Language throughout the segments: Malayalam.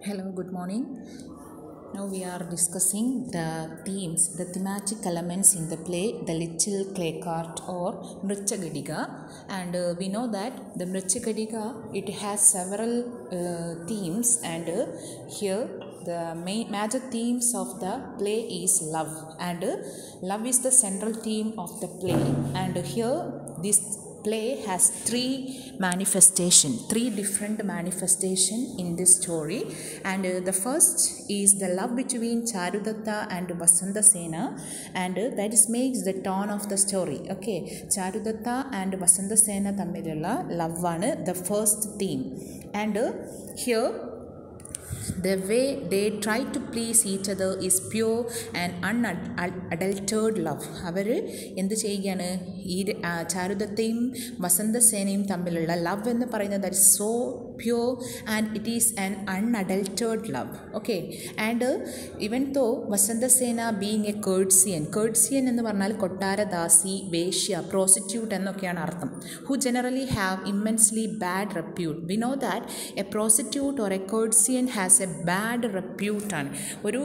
Hello, good morning. Now we are discussing the themes, the thematic elements in the play The Little Clay Cart or Mrichagadiga. And we know that the Mrichagadiga, it has several themes, and here the major themes of the play is love, and love is the central theme of the play. And here this play has three different manifestation in this story, and the first is the love between Charudatta and Vasantasena, and that is makes the tone of the story. Okay, Charudatta and Vasantasena തമ്മിലുള്ള love ആണ് the first theme, and here the way they try to please each other is pure and unadulterated love. അവർ എന്ത് ചെയ്യുകയാണ്, ഈ ചാരുദത്തയും വസന്തസേനയും തമ്മിലുള്ള ലവ് എന്ന് പറയുന്നത് that is so pure and it is an unadulterated love. Okay, and even though Vasantasena being A കേർട്സിയൻ എന്ന് പറഞ്ഞാൽ കൊട്ടാരദാസി, വേശ്യ, പ്രോസിറ്റ്യൂട്ട് എന്നൊക്കെയാണ് അർത്ഥം. Who generally have immensely bad repute. We know that a prostitute or a courtesan has a bad റെപ്യൂട്ടാണ്. ഒരു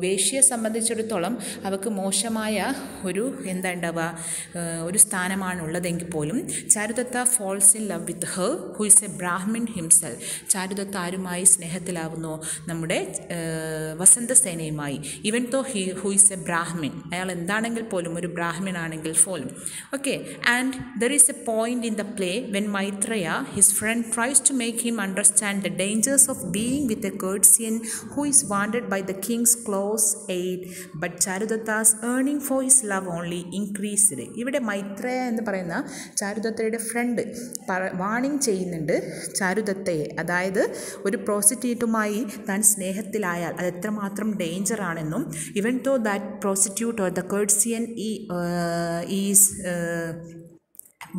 വേശ്യയെ സംബന്ധിച്ചിടത്തോളം അവർക്ക് മോശമായ ഒരു എന്താ ഉണ്ടാവുക, ഒരു സ്ഥാനമാണുള്ളതെങ്കിൽ പോലും Charudatta falls in love with her who is a brahmin himself. Charudatta ആരുമായി സ്നേഹത്തിലാവുന്നു? നമ്മുടെ വസന്തസേനയുമായി. ഇവൻ തോ ഹു ഇസ് എ ബ്രാഹ്മിൻ, അയാൾ എന്താണെങ്കിൽ പോലും ഒരു ബ്രാഹ്മിൻ ആണെങ്കിൽ പോലും. Okay, and there is a point in the play when Maitreya his friend tries to make him understand the dangers of being with a courtesan who is wanted by the king's close aid, but Charudatta's earning for his love only increased. ഇവിടെ മൈത്രേയ എന്ന് പറയുന്ന ചാരുദത്തയുടെ ഫ്രണ്ട് വാണിംഗ് ചെയ്യുന്നുണ്ട് ചാരുദത്തയെ, അതായത് ഒരു പ്രോസിറ്റ്യൂട്ടുമായി താൻ സ്നേഹത്തിലായാൽ അത് എത്രമാത്രം ഡേഞ്ചർ ആണെന്നും, even though that prostitute or the courtesan is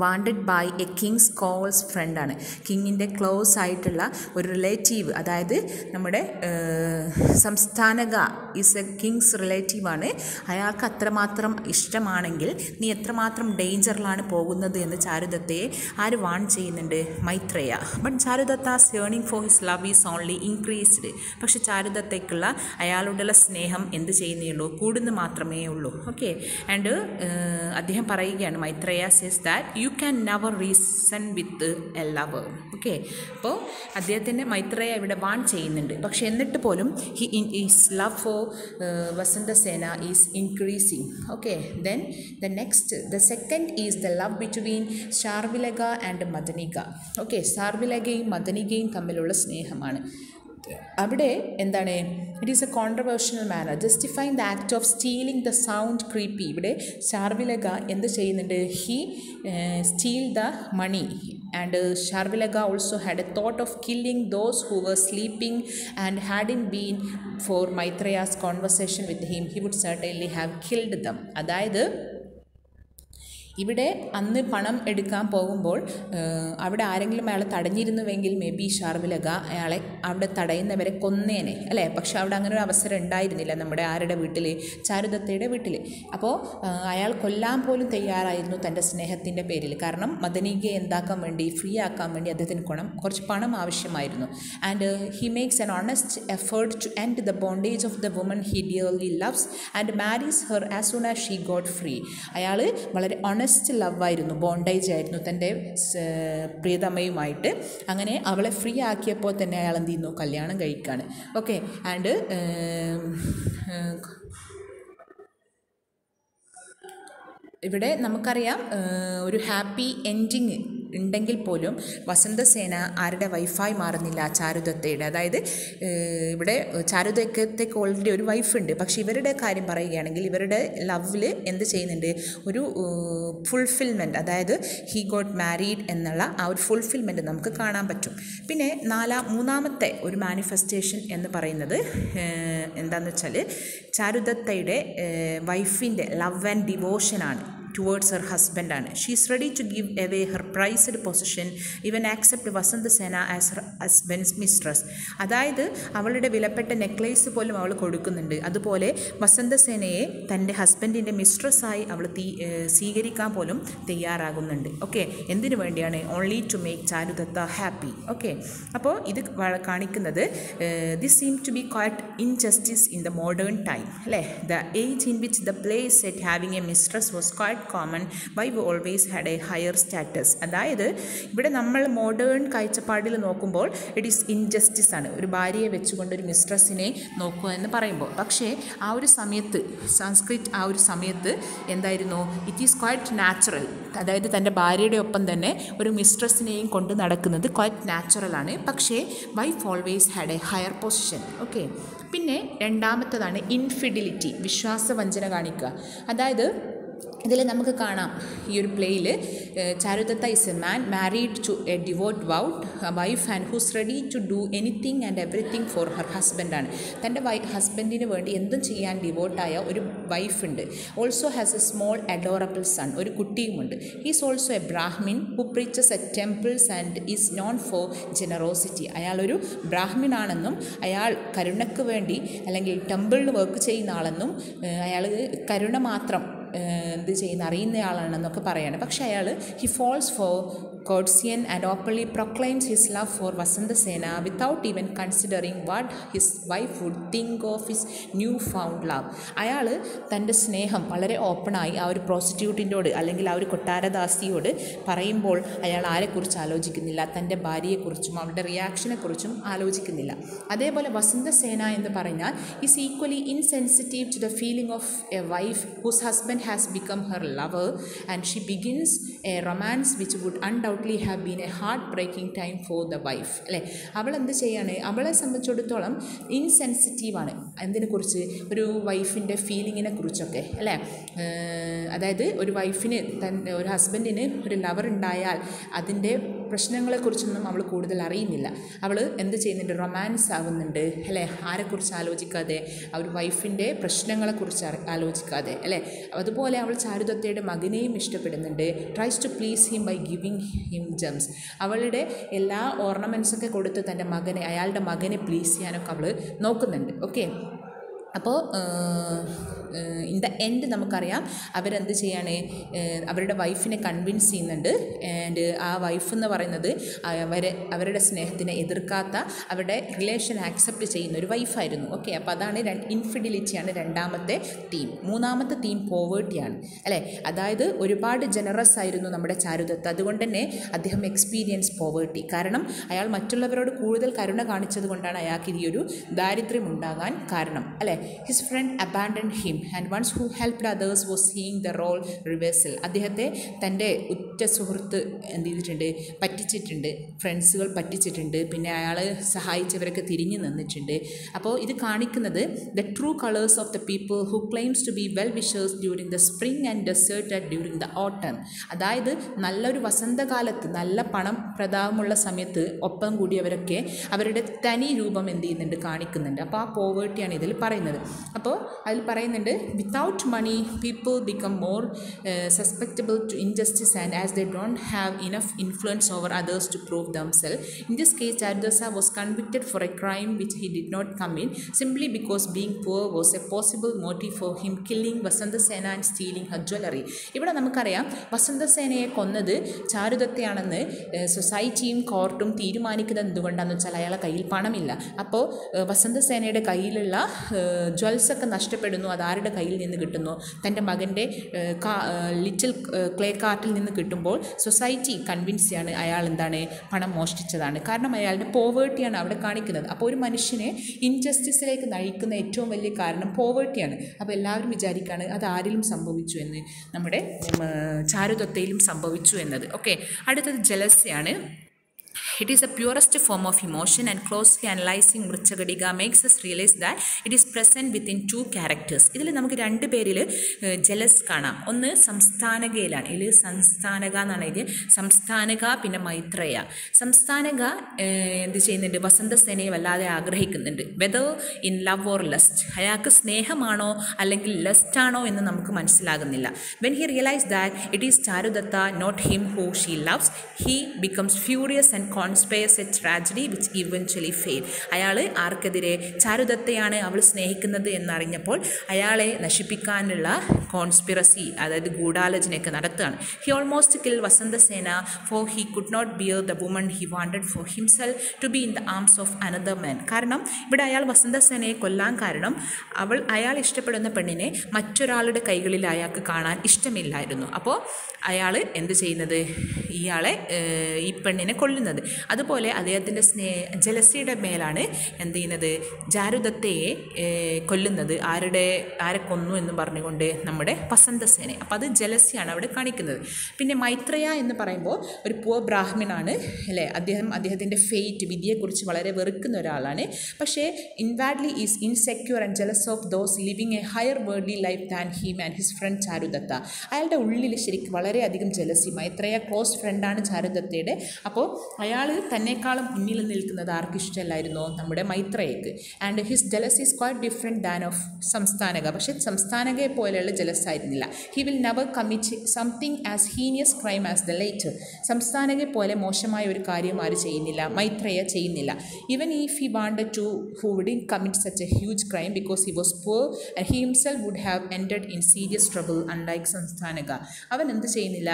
wanted by a king's close ഫ്രണ്ടാണ്. കിങ്ങിൻ്റെ ക്ലോസ് ആയിട്ടുള്ള ഒരു റിലേറ്റീവ്, അതായത് നമ്മുടെ സംസ്ഥാനക ഈസ് എ കിങ്സ് റിലേറ്റീവാണ്. അയാൾക്ക് അത്രമാത്രം ഇഷ്ടമാണെങ്കിൽ നീ എത്രമാത്രം ഡേഞ്ചറിലാണ് പോകുന്നത് എന്ന് ചാരുദത്തയെ ആര് വാൺ ചെയ്യുന്നുണ്ട്? Maitreya. But Charudatta's yearning for his love is only increased. പക്ഷെ ചാരുദത്തയ്ക്കുള്ള അയാളോടുള്ള സ്നേഹം എന്ത് ചെയ്യുന്നേ ഉള്ളൂ? കൂടുന്നു മാത്രമേ ഉള്ളൂ. ഓക്കെ, ആൻഡ് അദ്ദേഹം പറയുകയാണ്, Maitreya says that you can never reason with a lover. Okay, അപ്പോൾ അദ്ദേഹത്തിൻ്റെ മൈത്രേയ ഇവിടെ വാൺ ചെയ്യുന്നുണ്ട്. പക്ഷെ എന്നിട്ട് പോലും is love for Vasantasena is increasing. Okay, then the second is the love between Sharvilaka and Madanika. Okay, ശാർവിലകയും മദനികയും തമ്മിലുള്ള സ്നേഹമാണ്. അവിടെ എന്താണ്? It is a controversial manner justifying the act of stealing the sound creepy. ഇവിടെ ശാർവിലക എന്ത് ചെയ്യുന്നുണ്ട്? He steal the money, and ശാർവിലക also had a thought of killing those who were sleeping, and had in been for Maitreya's conversation with him he would certainly have killed them. അതായത് ഇവിടെ അന്ന് പണം എടുക്കാൻ പോകുമ്പോൾ അവിടെ ആരെങ്കിലും അയാളെ തടഞ്ഞിരുന്നുവെങ്കിൽ മേ ബി ശാർവിലക അയാളെ അവിടെ തടയുന്നവരെ കൊന്നേനെ, അല്ലേ? പക്ഷെ അവിടെ അങ്ങനെ ഒരു അവസരം ഉണ്ടായിരുന്നില്ല നമ്മുടെ ആരുടെ വീട്ടിൽ? ചാരുദത്തയുടെ വീട്ടിൽ. അപ്പോൾ അയാൾ കൊല്ലാൻ പോലും തയ്യാറായിരുന്നു തൻ്റെ സ്നേഹത്തിൻ്റെ പേരിൽ. കാരണം മദനികയെ എന്താക്കാൻ വേണ്ടി, ഫ്രീ ആക്കാൻ വേണ്ടി അദ്ദേഹത്തിന് കുറച്ച് പണം ആവശ്യമായിരുന്നു. And he makes an honest effort to end the bondage of the woman he dearly loves and marries her as soon as she got free. അയാൾ വളരെ ഓണസ്റ്റ് ലവായിരുന്നു, ബോണ്ടേജ് ആയിരുന്നു തൻ്റെ പ്രിയതമയുമായിട്ട്. അങ്ങനെ അവളെ ഫ്രീ ആക്കിയപ്പോൾ തന്നെ അയാൾ എന്ത് ചെയ്യുന്നു? കല്യാണം കഴിക്കുകയാണ്. ഓക്കെ, ആൻഡ് ഇവിടെ നമുക്കറിയാം ഒരു ഹാപ്പി എൻഡിങ് ഉണ്ടെങ്കിൽ പോലും വസന്തസേന ആരുടെ വൈഫായി മാറുന്നില്ല? ചാരുദത്തയുടെ. അതായത് ഇവിടെ ചാരുദത്തയ്ക്ക് ഓൾറെഡി ഒരു വൈഫുണ്ട്. പക്ഷേ ഇവരുടെ കാര്യം പറയുകയാണെങ്കിൽ ഇവരുടെ ലവിൽ എന്ത് ചെയ്യുന്നുണ്ട്? ഒരു ഫുൾഫിൽമെൻറ്റ്, അതായത് ഹി ഗോട്ട് മാരീഡ് എന്നുള്ള ആ ഒരു ഫുൾഫിൽമെൻറ്റ് നമുക്ക് കാണാൻ പറ്റും. പിന്നെ മൂന്നാമത്തെ ഒരു മാനിഫെസ്റ്റേഷൻ എന്ന് പറയുന്നത് എന്താണെന്ന് വെച്ചാൽ ചാരുദത്തയുടെ വൈഫിൻ്റെ ലവ് ആൻഡ് ഡിവോഷനാണ് ടുവേർഡ്സ് ഹെർ ഹസ്ബൻഡാണ്. She is ready to give away her prized position even accept Vasantasena as her husband's mistress. അതായത് അവളുടെ വിലപ്പെട്ട നെക്ലേസ് പോലും അവൾ കൊടുക്കുന്നുണ്ട്. അതുപോലെ വസന്തസേനയെ തൻ്റെ ഹസ്ബൻഡിൻ്റെ മിസ്ട്രസ്സായി അവൾ സ്വീകരിക്കാൻ പോലും തയ്യാറാകുന്നുണ്ട്. ഓക്കെ, എന്തിനു വേണ്ടിയാണ്? Only to make Charudatta happy. Okay, അപ്പോൾ ഇത് കാണിക്കുന്നത് this seem to be quite injustice in the modern time അല്ലേ. The age in which the place set having a mistress was quite common wife always had a higher status. അതായത് ഇവിടെ നമ്മൾ മോഡേൺ കാഴ്ചപ്പാടിൽ നോക്കുമ്പോൾ ഇറ്റ് ഈസ് ഇൻജസ്റ്റിസ് ആണ് ഒരു ഭാര്യയെ വെച്ചുകൊണ്ട് ഒരു മിസ്ട്രസിനെ നോക്കുക എന്ന് പറയുമ്പോൾ. പക്ഷേ ആ ഒരു സമയത്ത് സംസ്കൃത് ആ ഒരു സമയത്ത് എന്തായിരുന്നു? It is quite natural. അതായത് തൻ്റെ ഭാര്യയുടെ ഒപ്പം തന്നെ ഒരു മിസ്ട്രസിനെയും കൊണ്ട് നടക്കുന്നത് ക്വൈറ്റ് നാച്ചുറലാണ്. പക്ഷേ wife always had a higher position. Okay, പിന്നെ രണ്ടാമത്തതാണ് ഇൻഫിഡിലിറ്റി, വിശ്വാസവഞ്ചന കാണിക്കുക. അതായത് ഇതിൽ നമുക്ക് കാണാം ഈ ഒരു പ്ലേയിൽ Charudatta is a man married to a devout wife and whose ready to do anything and everything for her ഹസ്ബൻഡാണ്. തൻ്റെ ഹസ്ബൻഡിന് വേണ്ടി എന്തും ചെയ്യാൻ ഡിവോട്ടായ ഒരു വൈഫുണ്ട്. Also has a small adorable son, ഒരു കുട്ടിയുമുണ്ട്. He's also a brahmin who preaches a temples and is known for generosity. അയാളൊരു ബ്രാഹ്മിനാണെന്നും അയാൾ കരുണയ്ക്ക് വേണ്ടി അല്ലെങ്കിൽ ടെമ്പിളിൽ വർക്ക് ചെയ്യുന്ന ആളെന്നും അയാൾ കരുണ മാത്രം എന്ത് ചെയ്യുന്ന അറിയുന്നയാളാണെന്നൊക്കെ പറയാണ്. പക്ഷേ അയാൾ he falls for courtesan and openly proclaims his love for Vasantasena without even considering what his wife would think of his new found love. അയാൾ തൻ്റെ സ്നേഹം വളരെ ഓപ്പണായി ആ ഒരു പ്രോസ്റ്റിറ്റ്യൂട്ടിനോട് അല്ലെങ്കിൽ ആ ഒരു കൊട്ടാരദാസിയോട് പറയുമ്പോൾ അയാൾ ആരെക്കുറിച്ച് ആലോചിക്കുന്നില്ല, തൻ്റെ ഭാര്യയെക്കുറിച്ചും അവരുടെ റിയാക്ഷനെക്കുറിച്ചും ആലോചിക്കുന്നില്ല. അതേപോലെ വസന്തസേന എന്ന് പറഞ്ഞാൽ is equally insensitive to the feeling of a wife whose husband has become her lover and she begins a romance which would undoubtedly have been a heart breaking time for the wife അല്ലേ. അവൾ എന്ത് ചെയ്യാണ്? അവളെ സംബന്ധിച്ചിടത്തോളം ഇൻസെൻസിറ്റീവാണ് എന്തിനെക്കുറിച്ച്? ഒരു വൈഫിൻ്റെ ഫീലിങ്ങിനെ കുറിച്ചൊക്കെ അല്ലേ. അതായത് ഒരു വൈഫിന് ഒരു ഹസ്ബൻഡിന് ഒരു ലവർ ഉണ്ടായാൽ അതിൻ്റെ പ്രശ്നങ്ങളെക്കുറിച്ചൊന്നും അവൾ കൂടുതൽ അറിയുന്നില്ല. അവൾ എന്ത് ചെയ്യുന്നുണ്ട്? റൊമാൻസ് ആവുന്നുണ്ട് അല്ലേ. ആരെക്കുറിച്ച് ആലോചിക്കാതെ, ആ ഒരു വൈഫിൻ്റെ പ്രശ്നങ്ങളെക്കുറിച്ച് ആലോചിക്കാതെ അല്ലേ. അതുപോലെ അവൾ ചാരുദത്തയുടെ മകനെയും ഇഷ്ടപ്പെടുന്നുണ്ട്. Tries to please him by giving him gems. അവളുടെ എല്ലാ ഓർണമെൻറ്റ്സൊക്കെ കൊടുത്ത് തൻ്റെ മകനെ, അയാളുടെ മകനെ പ്ലീസ് ചെയ്യാനൊക്കെ അവൾ നോക്കുന്നുണ്ട്. ഓക്കെ, അപ്പോൾ ഇൻ ദ എൻഡ് നമുക്കറിയാം അവരെന്ത് ചെയ്യാണ്? അവരുടെ വൈഫിനെ കൺവിൻസ് ചെയ്യുന്നുണ്ട്. ആൻഡ് ആ വൈഫ് എന്ന് പറയുന്നത് അവരുടെ സ്നേഹത്തിനെ എതിർക്കാത്ത, അവരുടെ റിലേഷൻ ആക്സെപ്റ്റ് ചെയ്യുന്ന ഒരു വൈഫായിരുന്നു. ഓക്കെ, അപ്പോൾ അതാണ് ഇൻഫിഡിലിറ്റിയാണ് രണ്ടാമത്തെ തീം. മൂന്നാമത്തെ തീം പോവേർട്ടിയാണ് അല്ലേ. അതായത് ഒരുപാട് ജനറസ് ആയിരുന്നു നമ്മുടെ ചാരുദത്ത, അതുകൊണ്ട് തന്നെ അദ്ദേഹം എക്സ്പീരിയൻസ് പോവേർട്ടി. കാരണം അയാൾ മറ്റുള്ളവരോട് കൂടുതൽ കരുണ കാണിച്ചത് കൊണ്ടാണ് അയാൾക്ക് ഈ ഒരു ദാരിദ്ര്യം ഉണ്ടാകാൻ കാരണം അല്ലേ. His friend abandon him and once who helped others was seeing the role reversal. അദ്ദേഹത്തെ തൻ്റെ ഉറ്റ സുഹൃത്ത് എന്ത് ചെയ്തിട്ടുണ്ട്? പറ്റിച്ചിട്ടുണ്ട്, ഫ്രണ്ട്സുകൾ പറ്റിച്ചിട്ടുണ്ട്. പിന്നെ അയാൾ സഹായിച്ചവരൊക്കെ തിരിഞ്ഞു നിന്നിട്ടുണ്ട്. അപ്പോൾ ഇത് കാണിക്കുന്നത് the true colours of the people who claims to be well wishers during the spring and desert during the autumn. അതായത് നല്ലൊരു വസന്തകാലത്ത് നല്ല പണം പ്രതാപമുള്ള സമയത്ത് ഒപ്പം കൂടിയവരൊക്കെ അവരുടെ തനി രൂപം എന്ത് ചെയ്യുന്നുണ്ട്? കാണിക്കുന്നുണ്ട്. അപ്പോൾ ആ പോവേർട്ടിയാണ് ഇതിൽ പറയുന്നത്. അപ്പോൾ അതിൽ പറയുന്നുണ്ട് without money people become more susceptible to injustice and as they don't have enough influence over others to prove themself. In this case Charudatta was convicted for a crime which he did not commit simply because being poor was a possible motive for him killing Vasantasena and stealing her jewellery. ഇവിടെ നമുക്കറിയാം വസന്തസേനയെ കൊന്നത് ചാരുദത്തയാണെന്ന് സൊസൈറ്റിയും കോർട്ടും തീരുമാനിക്കുന്നത് എന്തുകൊണ്ടാണെന്ന് വെച്ചാൽ അയാളെ കയ്യിൽ പണമില്ല. അപ്പോൾ വസന്തസേനയുടെ കയ്യിലുള്ള ജ്വൽസൊക്കെ നഷ്ടപ്പെടുന്നു. അതാരുടെ കയ്യിൽ നിന്ന് കിട്ടുന്നു? തൻ്റെ മകൻ്റെ ലിറ്റിൽ ക്ലേ കാർട്ടിൽ നിന്ന് കിട്ടുമ്പോൾ സൊസൈറ്റി കൺവിൻസ് ചെയ്യാണ് അയാൾ എന്താണ്? പണം മോഷ്ടിച്ചതാണ്. കാരണം അയാളുടെ പോവേർട്ടിയാണ് അവിടെ കാണിക്കുന്നത്. അപ്പോൾ ഒരു മനുഷ്യനെ ഇൻജസ്റ്റിസിലേക്ക് നയിക്കുന്ന ഏറ്റവും വലിയ കാരണം പോവേർട്ടിയാണ്. അപ്പോൾ എല്ലാവരും വിചാരിക്കുകയാണ് അത് ആരിലും സംഭവിച്ചു എന്ന്, നമ്മുടെ ചാരുദത്തയിലും സംഭവിച്ചു എന്നത്. ഓക്കെ, അടുത്തത് ജലസ്യാണ്. It is the purest form of emotion, and closely analyzing Mrichakadika makes us realize that it is present within two characters. ഇതിൽ നമുക്ക് രണ്ട് പേരിൽ ജലസ് കാണാം. ഒന്ന് സംസ്ഥാനകയിലാണ്. ഇതിൽ സംസ്ഥാനക എന്നാണ് ഇത്. സംസ്ഥാനക പിന്നെ മൈത്രേയ. സംസ്ഥാനക എന്ത് ചെയ്യുന്നുണ്ട്? വസന്തസേനയെ വല്ലാതെ ആഗ്രഹിക്കുന്നുണ്ട്. Whether in love or lust. അയാൾക്ക് സ്നേഹമാണോ അല്ലെങ്കിൽ ലസ്റ്റ് ആണോ എന്ന് നമുക്ക് മനസ്സിലാകുന്നില്ല. When he realise that it is Charudatta not him who she loves, he becomes furious and conspires a tragedy which eventually fail. അയാൾ ആർക്കെതിരെ? ചാരുദത്തയാണ് അവൾ സ്നേഹിക്കുന്നത് എന്നറിഞ്ഞപ്പോൾ അയാളെ നശിപ്പിക്കാനുള്ള കോൺസ്പിറസി, അതായത് ഗൂഢാലോചനയൊക്കെ നടത്തുകയാണ്. He almost kill Vasantasena for he could not bear the woman he wanted for himself to be in the arms of another man. കാരണം ഇവിടെ അയാൾ വസന്തസേനയെ കൊല്ലാൻ കാരണം അയാൾ ഇഷ്ടപ്പെടുന്ന പെണ്ണിനെ മറ്റൊരാളുടെ കൈകളിൽ അയാൾക്ക് കാണാൻ ഇഷ്ടമില്ലായിരുന്നു. അപ്പോൾ അയാൾ എന്ത് ചെയ്യുന്നത്? ഇയാളെ ഈ പെണ്ണിനെ കൊല്ലുന്നത്. അതുപോലെ അദ്ദേഹത്തിൻ്റെ ജലസിയുടെ മേലാണ് എന്ത് ചെയ്യുന്നത്? ചാരുദത്തയെ കൊല്ലുന്നത്. ആരെ കൊന്നു എന്ന് പറഞ്ഞുകൊണ്ട് നമ്മുടെ വസന്തസേന. അപ്പോൾ അത് ജലസിയാണ് അവിടെ കാണിക്കുന്നത്. പിന്നെ മൈത്രേയ എന്ന് പറയുമ്പോൾ ഒരു പുവർ ബ്രാഹ്മണാണ് അല്ലേ? അദ്ദേഹത്തിൻ്റെ ഫെയ്റ്റ്, വിധിയെക്കുറിച്ച് വളരെ വെറുക്കുന്ന ഒരാളാണ്. പക്ഷേ inwardly is insecure and jealous of those living a higher worldly life than him and his friend Charudatta. അയാളുടെ ഉള്ളിൽ ശരിക്കും വളരെയധികം ജലസി. മൈത്രേയ ക്ലോസ് ഫ്രണ്ടാണ് ചാരുദത്തയുടെ. അപ്പോൾ അയാൾ തന്നെക്കാളും മുന്നിൽ നിൽക്കുന്നത് ആർക്ക് ഇഷ്ടമല്ലായിരുന്നോ? നമ്മുടെ മൈത്രേയക്ക്. And his jealous is quite different than of Samsthanaka. പക്ഷേ സംസ്ഥാനകയെ പോലെയുള്ള ജലസ് ആയിരുന്നില്ല. He will never commit something as heinous crime as the later. സംസ്ഥാനകയെ പോലെ മോശമായ ഒരു കാര്യം ആര് ചെയ്യുന്നില്ല? മൈത്രേയ ചെയ്യുന്നില്ല. Even if he wanted to, who wouldn't commit such a huge crime because he was poor and he himself would have ended in serious trouble unlike Samsthanaka. അവൻ എന്ത് ചെയ്യുന്നില്ല?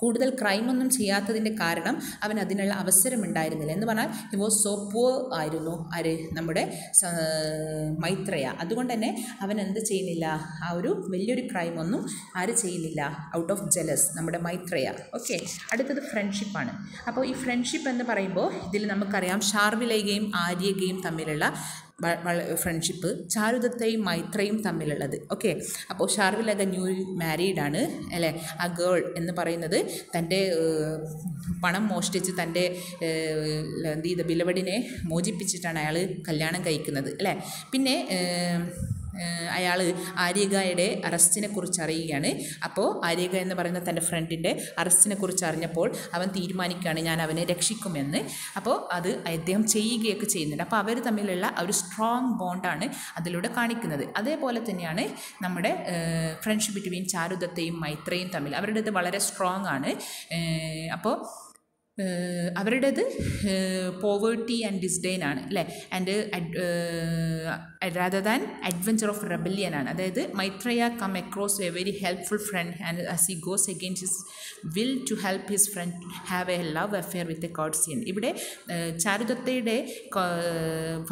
കൂടുതൽ ക്രൈമൊന്നും ചെയ്യാത്തതിൻ്റെ കാരണം അവൻ അതിനുള്ള അവസരമുണ്ടായിരുന്നില്ല. എന്ന് പറഞ്ഞാൽ ഹി വാസ് സോ പുവർ ആയിരുന്നു ആര്? നമ്മുടെ മൈത്രേയ. അതുകൊണ്ട് തന്നെ അവൻ എന്ത് ചെയ്യുന്നില്ല? ആ ഒരു വലിയൊരു ക്രൈമൊന്നും ആര് ചെയ്യുന്നില്ല? ഔട്ട് ഓഫ് ജലസ്, നമ്മുടെ മൈത്രേയ. ഓക്കെ, അടുത്തത് ഫ്രണ്ട്ഷിപ്പാണ്. അപ്പോൾ ഈ ഫ്രണ്ട്ഷിപ്പ് എന്ന് പറയുമ്പോൾ ഇതിൽ നമുക്കറിയാം ഷാർവിലകയും ആര്യകയും തമ്മിലുള്ള ഫ്രണ്ട്ഷിപ്പ്, ചാരുദത്തയും മൈത്രയും തമ്മിലുള്ളത്. ഓക്കെ, അപ്പോൾ ഷാർവിലക ന്യൂ മാരീഡാണ് അല്ലേ? ആ ഗേൾ എന്ന് പറയുന്നത് തൻ്റെ പണം മോഷ്ടിച്ച് തൻ്റെ ബിലവഡിനെ മോചിപ്പിച്ചിട്ടാണ് അയാൾ കല്യാണം കഴിക്കുന്നത് അല്ലേ? പിന്നെ അയാൾ ആര്യകയുടെ അറസ്റ്റിനെ കുറിച്ച് അറിയുകയാണ്. അപ്പോൾ ആര്യക എന്ന് പറയുന്ന തൻ്റെ ഫ്രണ്ടിൻ്റെ അറസ്റ്റിനെ കുറിച്ച് അറിഞ്ഞപ്പോൾ അവൻ തീരുമാനിക്കുകയാണ് ഞാൻ അവനെ രക്ഷിക്കുമെന്ന്. അപ്പോൾ അത് അദ്ദേഹം ചെയ്യുകയൊക്കെ ചെയ്യുന്നുണ്ട്. അപ്പോൾ അവർ തമ്മിലുള്ള ഒരു സ്ട്രോങ് ബോണ്ടാണ് അതിലൂടെ കാണിക്കുന്നത്. അതേപോലെ തന്നെയാണ് നമ്മുടെ ഫ്രണ്ട്ഷിപ്പ് ബിറ്റ്വീൻ ചാരുദത്തയും മൈത്രയും തമ്മിൽ. അവരുടേത് വളരെ സ്ട്രോങ് ആണ്. അപ്പോൾ അവരുടേത് പോവേർട്ടി ആൻഡ് ഡിസ്ഡെയിൻ ആണ് അല്ലേ? And rather than adventure of rebellion ആണ്. അതായത് Maitreya come across a very helpful friend and as he goes against his will to help his friend have a love affair with a courtesan. ഇവിടെ ചാരുദത്തയുടെ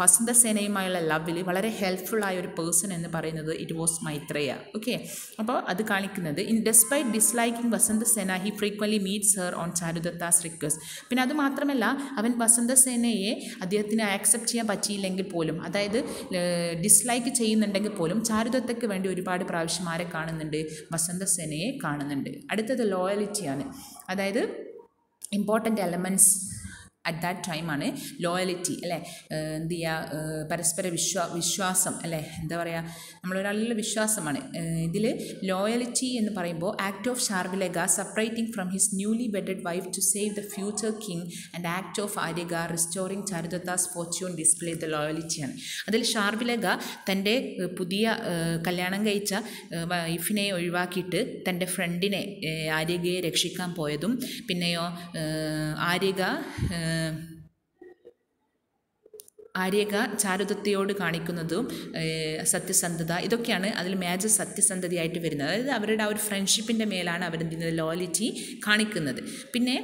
വസന്തസേനയുമായുള്ള ലവിൽ വളരെ ഹെൽപ്ഫുള്ളായ ഒരു പേഴ്സൺ എന്ന് പറയുന്നത് ഇറ്റ് വാസ് മൈത്രേയ. ഓക്കെ, അപ്പോൾ അത് കാണിക്കുന്നത് in despite disliking Vasantasena he frequently meets her on Charudatta's request. പിന്നെ അത് മാത്രമല്ല അവൻ വസന്തസേനയെ അദ്ദേഹത്തിന് ആക്സെപ്റ്റ് ചെയ്യാൻ പറ്റിയില്ലെങ്കിൽ പോലും, അതായത് ഡിസ്ലൈക്ക് ചെയ്യുന്നുണ്ടെങ്കിൽ പോലും ചാരുദത്തയ്ക്ക് വേണ്ടി ഒരുപാട് പ്രാവശ്യം ആരെ കാണുന്നുണ്ട്? വസന്തസേനയെ കാണുന്നുണ്ട്. അടുത്തത് ലോയലിറ്റിയാണ്. അതായത് ഇമ്പോർട്ടൻ്റ് എലമെൻറ്റ്സ് അറ്റ് ദാറ്റ് ടൈമാണ് ലോയലിറ്റി അല്ലേ? എന്ത് ചെയ്യുക? പരസ്പര വിശ്വാസം അല്ലേ? എന്താ പറയുക? നമ്മളൊരാളുടെ വിശ്വാസമാണ് ഇതിൽ ലോയലിറ്റി എന്ന് പറയുമ്പോൾ. Act of Sharvilaka separating from his newly wedded wife to save the future king and act of Aryaka restoring Charudatta's fortune display the ലോയലിറ്റിയാണ്. അതിൽ ഷാർവിലക തൻ്റെ പുതിയ കല്യാണം കഴിച്ച വൈഫിനെ ഒഴിവാക്കിയിട്ട് തൻ്റെ ഫ്രണ്ടിനെ ആര്യകയെ രക്ഷിക്കാൻ പോയതും, പിന്നെയോ ആര്യക ചാരുദത്തയോട് കാണിക്കുന്നതും സത്യസന്ധത, ഇതൊക്കെയാണ് അതിൽ മേജർ സത്യസന്ധതയായിട്ട് വരുന്നത്. അതായത് അവരുടെ ആ ഒരു ഫ്രണ്ട്ഷിപ്പിൻ്റെ മേലാണ് അവരെന്ത് ലോയലിറ്റി കാണിക്കുന്നത്. പിന്നെ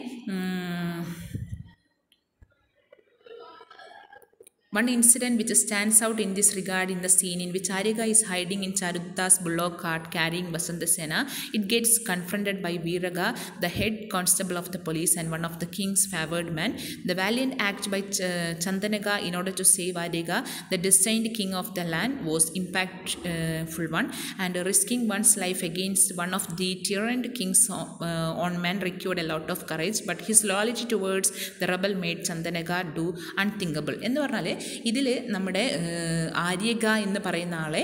One incident which stands out in this regard in the scene in which Ariga is hiding in Charudatta's bullock cart carrying Vasantasena, it gets confronted by Veeraga, the head constable of the police and one of the king's favoured men. The valiant act by Chandanaga in order to save Ariga, the destined king of the land, was impactful one, and risking one's life against one of the tyrant king's own men required a lot of courage, but his loyalty towards the rebel made Chandanaga do unthinkable. എന്ന് പറഞ്ഞാൽ ഇതിൽ നമ്മുടെ ആര്യക എന്ന് പറയുന്ന ആളെ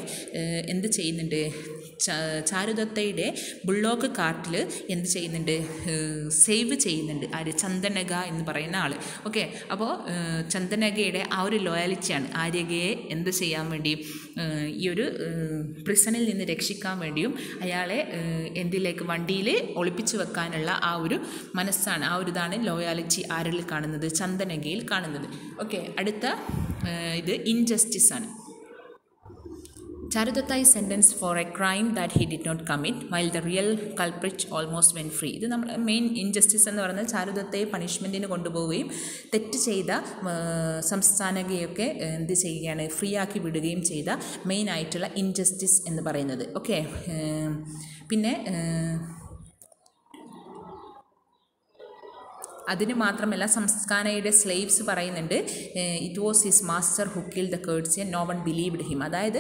എന്ത് ചെയ്യുന്നുണ്ട്, ചാരുദത്തയുടെ ബുള്ളോക്ക് കാർട്ടിൽ എന്ത് ചെയ്യുന്നുണ്ട്, സേവ് ചെയ്യുന്നുണ്ട്. ആര്യ ചന്ദനക എന്ന് പറയുന്ന ആൾ. ഓക്കെ, അപ്പോൾ ചന്ദനകയുടെ ആ ഒരു ലോയാലിറ്റിയാണ് ആര്യകയെ എന്ത് ചെയ്യാൻ വേണ്ടി, ഈ ഒരു പ്രിസണിൽ നിന്ന് രക്ഷിക്കാൻ വേണ്ടിയും അയാളെ എന്തിലേക്ക് വണ്ടിയിൽ ഒളിപ്പിച്ച് വെക്കാനുള്ള ആ ഒരു മനസ്സാണ്, ആ ഒരു ഇതാണ് ലോയാലിറ്റി ആരിൽ കാണുന്നത്, ചന്ദനകയിൽ കാണുന്നത്. ഓക്കെ, അടുത്ത ഇത് ഇൻജസ്റ്റിസ് ആണ്. Charudatta is sentenced for a crime that he did not commit, while the real culprit almost went free. ഇത് നമ്മൾ മെയിൻ ഇൻജസ്റ്റിസ് എന്ന് പറയുന്നത് ചാരുദത്തയെ പണിഷ്മെൻറ്റിന് കൊണ്ടുപോവുകയും തെറ്റ് ചെയ്ത സംസ്ഥാനകയൊക്കെ എന്ത് ചെയ്യുകയാണ്, ഫ്രീ ആക്കി വിടുകയും ചെയ്ത മെയിൻ ആയിട്ടുള്ള ഇൻജസ്റ്റിസ് എന്ന് പറയുന്നത്. ഓക്കെ, പിന്നെ അതിന് മാത്രമല്ല സംസ്ഥാനയുടെ സ്ലേവ്സ് പറയുന്നുണ്ട്, it was his master who kill the courtesan, no one believed him. അതായത്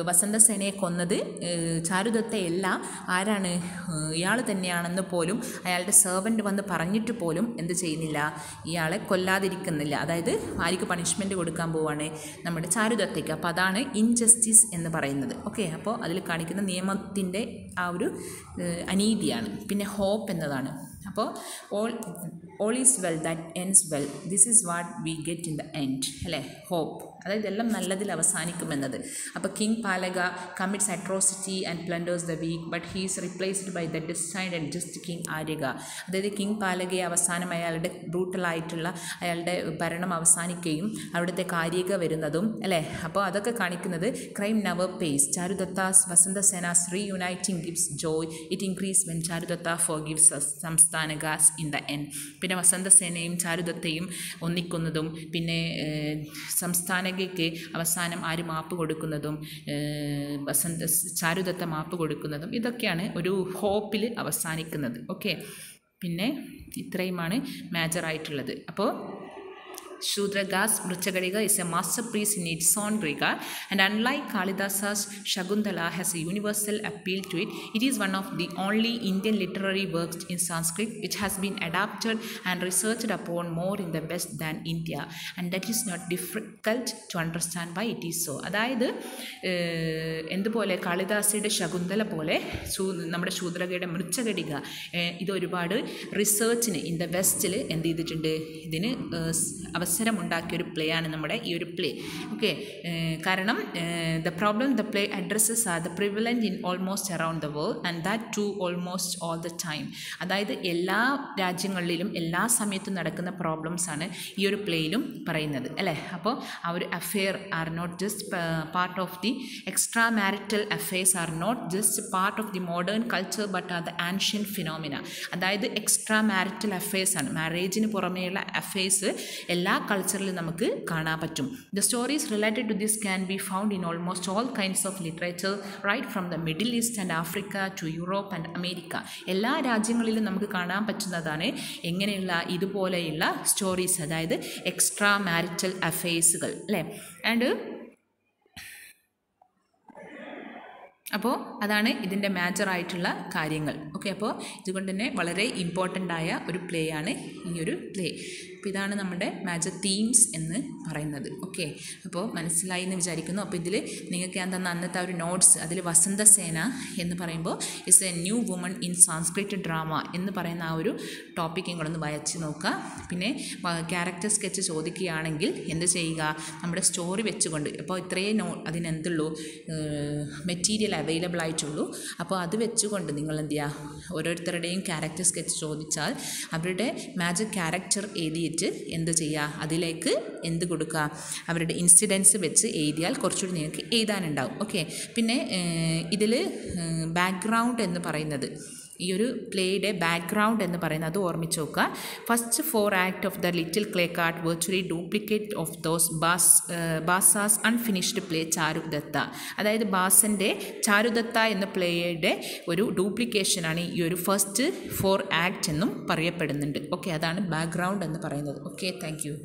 വസന്തസേനയെ കൊന്നത് ചാരുദത്തയല്ല, ആരാണ്, ഇയാൾ തന്നെയാണെന്ന് പോലും അയാളുടെ സെർവൻറ്റ് വന്ന് പറഞ്ഞിട്ട് പോലും എന്ത് ചെയ്യുന്നില്ല, ഇയാളെ കൊല്ലാതിരിക്കുന്നില്ല. അതായത് ആർക്ക് പണിഷ്മെൻറ്റ് കൊടുക്കാൻ പോവുകയാണ്, നമ്മുടെ ചാരുദത്തയ്ക്ക്. അപ്പോൾ അതാണ് ഇൻജസ്റ്റിസ് എന്ന് പറയുന്നത്. ഓക്കെ, അപ്പോൾ അതിൽ കാണിക്കുന്ന നിയമത്തിൻ്റെ ആ ഒരു അനീതിയാണ്. പിന്നെ ഹോപ്പ് എന്നതാണ്. അപ്പോൾ all is well that ends well, this is what we get in the end, അല്ലേ, ഹോപ്പ്. അതായത് എല്ലാം നല്ലതിൽ അവസാനിക്കുമെന്നത്. അപ്പോൾ king Palaka commits atrocity and plunders the weak, but he is replaced by the designed and just king Aryaka. അതായത് കിങ് പാലകയെ അവസാനം അയാളുടെ ബ്രൂട്ടലായിട്ടുള്ള അയാളുടെ ഭരണം അവസാനിക്കുകയും അവിടുത്തെ ആര്യക വരുന്നതും, അല്ലേ. അപ്പോൾ അതൊക്കെ കാണിക്കുന്നത് crime never pays. Charudatta's Vasantasena's reuniting gives joy, it increase when Charudatta forgives Samsthanaka's in the end. പിന്നെ വസന്തസേനയും ചാരുദത്തയും ഒന്നിക്കുന്നതും, പിന്നെ സംസ്ഥാനകയ്ക്ക് അവസാനം ആര് മാപ്പ് കൊടുക്കുന്നതും, ചാരുദത്ത മാപ്പ് കൊടുക്കുന്നതും, ഇതൊക്കെയാണ് ഒരു ഹോപ്പിൽ അവസാനിക്കുന്നത്. ഓക്കെ, പിന്നെ ഇത്രയുമാണ് മേജറായിട്ടുള്ളത്. അപ്പോൾ Shudraga's Mrichagadiga is a masterpiece in its own regard, and unlike Kalidasa's Shakuntala has a universal appeal to it. It is one of the only Indian literary works in Sanskrit which has been adapted and researched upon more in the West than India, and that is not difficult to understand why it is so. അതായത് എന്തുപോലെ കാളിദാസയുടെ ശകുന്തല പോലെ നമ്മുടെ ശൂദ്രകയുടെ മൃച്ഛകടിക ഇത് ഒരുപാട് റിസർച്ചിന് ഇൻ ദ വെസ്റ്റിൽ എന്ത് ചെയ്തിട്ടുണ്ട്, ഇതിന് അവസരമുണ്ടാക്കിയൊരു പ്ലേ ആണ് നമ്മുടെ ഈ ഒരു പ്ലേ. ഓക്കെ, കാരണം the problem the play addresses are the prevalent in almost around the world and that too almost all the time. അതായത് എല്ലാ രാജ്യങ്ങളിലും എല്ലാ സമയത്തും നടക്കുന്ന പ്രോബ്ലംസാണ് ഈ ഒരു പ്ലേയിലും പറയുന്നത്, അല്ലേ. അപ്പോൾ ആ ഒരു affair are not just part of the extra marital affairs are not just part of the modern culture but are the ancient phenomena. അതായത് എക്സ്ട്രാ മാരിറ്റൽ അഫെയർസ് ആണ്, മാരേജിന് പുറമേയുള്ള അഫെയർസ് എല്ലാ കൾച്ചറിലും നമുക്ക് കാണാൻ പറ്റും. The stories related to this can be found in almost all kinds of literature, right from the Middle East and Africa to Europe and America. എല്ലാ രാജ്യങ്ങളിലും നമുക്ക് കാണാൻ പറ്റുന്നതാണ് എങ്ങനെയുള്ള ഇതുപോലെയുള്ള സ്റ്റോറീസ്, അതായത് എക്സ്ട്രാ മാരിറ്റൽ അഫെയർസുകൾ, അല്ലേ. ആൻഡ് അപ്പോൾ അതാണ് ഇതിൻ്റെ മേജറായിട്ടുള്ള കാര്യങ്ങൾ. ഓക്കെ, അപ്പോൾ ഇതുകൊണ്ട് തന്നെ വളരെ ഇമ്പോർട്ടൻ്റ് ആയ ഒരു പ്ലേ ആണ് ഈ ഒരു പ്ലേ. അപ്പോൾ ഇതാണ് നമ്മുടെ മേജർ തീംസ് എന്ന് പറയുന്നത്. ഓക്കെ, അപ്പോൾ മനസ്സിലായി എന്ന് വിചാരിക്കുന്നു. അപ്പോൾ ഇതിൽ നിങ്ങൾക്ക് ഞാൻ തന്ന അന്നത്തെ ഒരു നോട്ട്സ്, അതിൽ വസന്തസേന എന്ന് പറയുമ്പോൾ is A new woman in Sanskrit drama എന്ന് പറയുന്ന ആ ഒരു ടോപ്പിക് നിങ്ങളൊന്ന് വായിച്ച് നോക്കുക. പിന്നെ ക്യാരക്ടർ സ്കെച്ച് ചോദിക്കുകയാണെങ്കിൽ എന്ത് ചെയ്യുക, നമ്മുടെ സ്റ്റോറി വെച്ചുകൊണ്ട്, അപ്പോൾ ഇത്രയേ അതിനെന്തുള്ളൂ മെറ്റീരിയൽ അവൈലബിൾ ആയിട്ടുള്ളൂ. അപ്പോൾ അത് വെച്ചുകൊണ്ട് നിങ്ങൾ എന്ത് ചെയ്യുക, ഓരോരുത്തരുടെയും ക്യാരക്ടർ സ്കെച്ച് ചോദിച്ചാൽ അവരുടെ മാജിക് ക്യാരക്ടർ എഴുതിയിട്ട് എന്ത് ചെയ്യുക, അതിലേക്ക് എന്ത് കൊടുക്കുക, അവരുടെ ഇൻസിഡൻസ് വെച്ച് എഴുതിയാൽ കുറച്ചുകൂടി നിങ്ങൾക്ക് എഴുതാനുണ്ടാവും. ഓക്കെ, പിന്നെ ഇതിൽ ബാക്ക്ഗ്രൗണ്ട് എന്ന് പറയുന്നത് ഈ ഒരു പ്ലേയുടെ ബാക്ക്ഗ്രൗണ്ട് എന്ന് പറയുന്നത് അത് ഓർമ്മിച്ച് നോക്കുക. First 4 act of the little clay cart virtually duplicate of those Bhasa's unfinished play Charudatta. അതായത് ബാസൻ്റെ ചാരുദത്ത എന്ന പ്ലേയുടെ ഒരു ഡ്യൂപ്ലിക്കേഷനാണ് ഈ ഒരു ഫസ്റ്റ് 4 ആക്ട് എന്നും പറയപ്പെടുന്നുണ്ട്. ഓക്കെ, അതാണ് ബാക്ക്ഗ്രൗണ്ട് എന്ന് പറയുന്നത്. Okay, thank you.